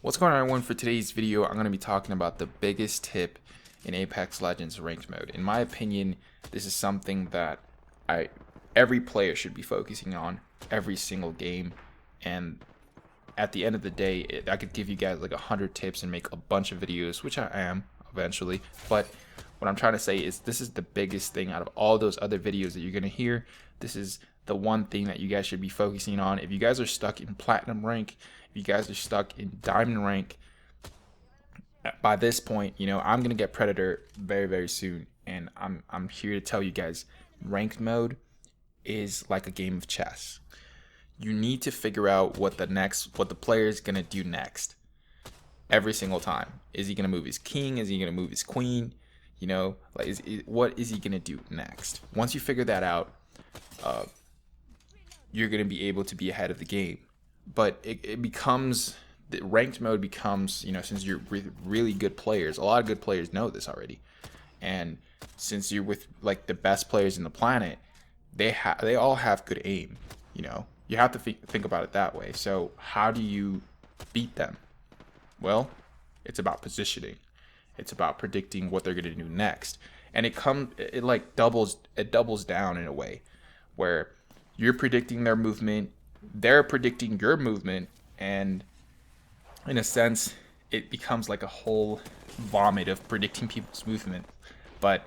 What's going on, everyone? For today's video, I'm going to be talking about the biggest tip in Apex Legends ranked mode. In my opinion, this is something that every player should be focusing on every single game. And at the end of the day, I could give you guys like 100 tips and make a bunch of videos, which I am eventually. But what I'm trying to say is this is the biggest thing out of all those other videos that you're going to hear. This is the one thing that you guys should be focusing on. If you guys are stuck in platinum rank, if you guys are stuck in diamond rank, by this point, I'm gonna get Predator very, very soon, and I'm here to tell you guys, ranked mode is like a game of chess. You need to figure out what the player is gonna do next every single time. Is he gonna move his king? Is he gonna move his queen? What is he gonna do next? Once you figure that out, you're going to be able to be ahead of the game. But it becomes, the ranked mode becomes, since you're with really good players, a lot of good players know this already. And since you're with like the best players in the planet, they all have good aim. You have to think about it that way. So how do you beat them? Well, it's about positioning. It's about predicting what they're going to do next. And it doubles down in a way where you're predicting their movement, they're predicting your movement, and in a sense, it becomes like a whole vomit of predicting people's movement. But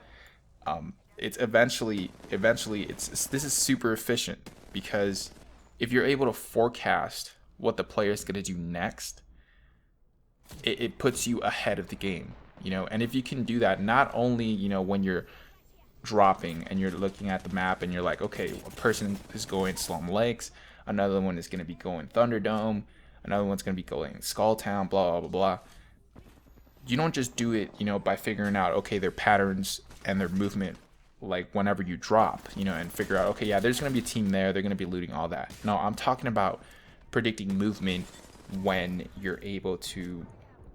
it's eventually this is super efficient, because if you're able to forecast what the player is going to do next, it puts you ahead of the game. And if you can do that, not only when you're dropping and you're looking at the map and you're like, okay, a person is going Slum Lakes, another one is going to be going Thunderdome, another one's going to be going Skulltown, blah blah blah blah. You don't just do it by figuring out, okay, their patterns and their movement, like whenever you drop, and figure out, okay, yeah, there's going to be a team there, they're going to be looting all that. No, I'm talking about predicting movement when you're able to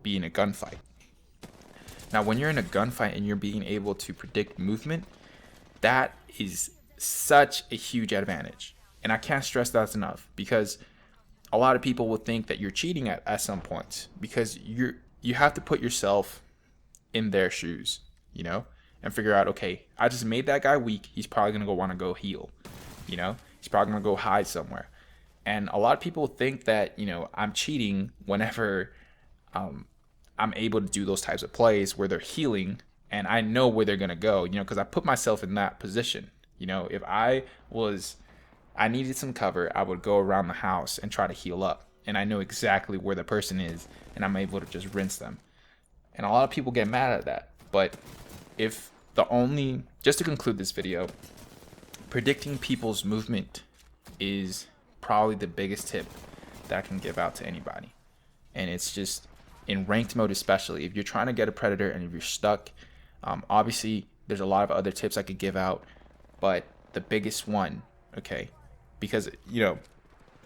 be in a gunfight. Now, when you're in a gunfight and you're being able to predict movement, that is such a huge advantage. And I can't stress that enough, because a lot of people will think that you're cheating at some points, because you have to put yourself in their shoes, and figure out, okay, I just made that guy weak. He's probably going to want to go heal, he's probably going to go hide somewhere. And a lot of people think that, I'm cheating whenever I'm able to do those types of plays where they're healing and I know where they're going to go, because I put myself in that position. If I needed some cover, I would go around the house and try to heal up, and I know exactly where the person is, and I'm able to just rinse them. And a lot of people get mad at that. But just to conclude this video, predicting people's movement is probably the biggest tip that I can give out to anybody. And it's just, in ranked mode especially, if you're trying to get a Predator and if you're stuck, obviously there's a lot of other tips I could give out, but the biggest one, okay, because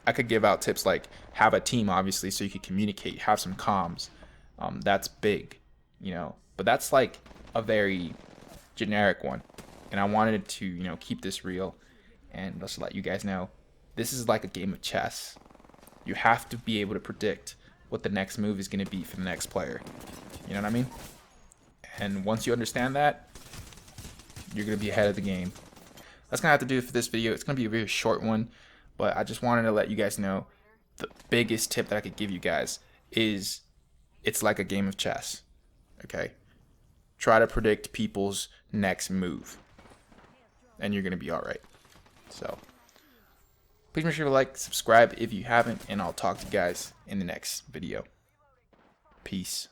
I could give out tips like have a team, obviously, so you can communicate, have some comms. That's big, but that's like a very generic one, and I wanted to keep this real and just let you guys know this is like a game of chess. You have to be able to predict what the next move is going to be for the next player. You know what I mean? And once you understand that, you're going to be ahead of the game. That's going to have to do it for this video. It's going to be a very short one, but I just wanted to let you guys know the biggest tip that I could give you guys is it's like a game of chess. Okay? Try to predict people's next move, and you're going to be all right. So please make sure to like, subscribe if you haven't, and I'll talk to you guys in the next video. Peace.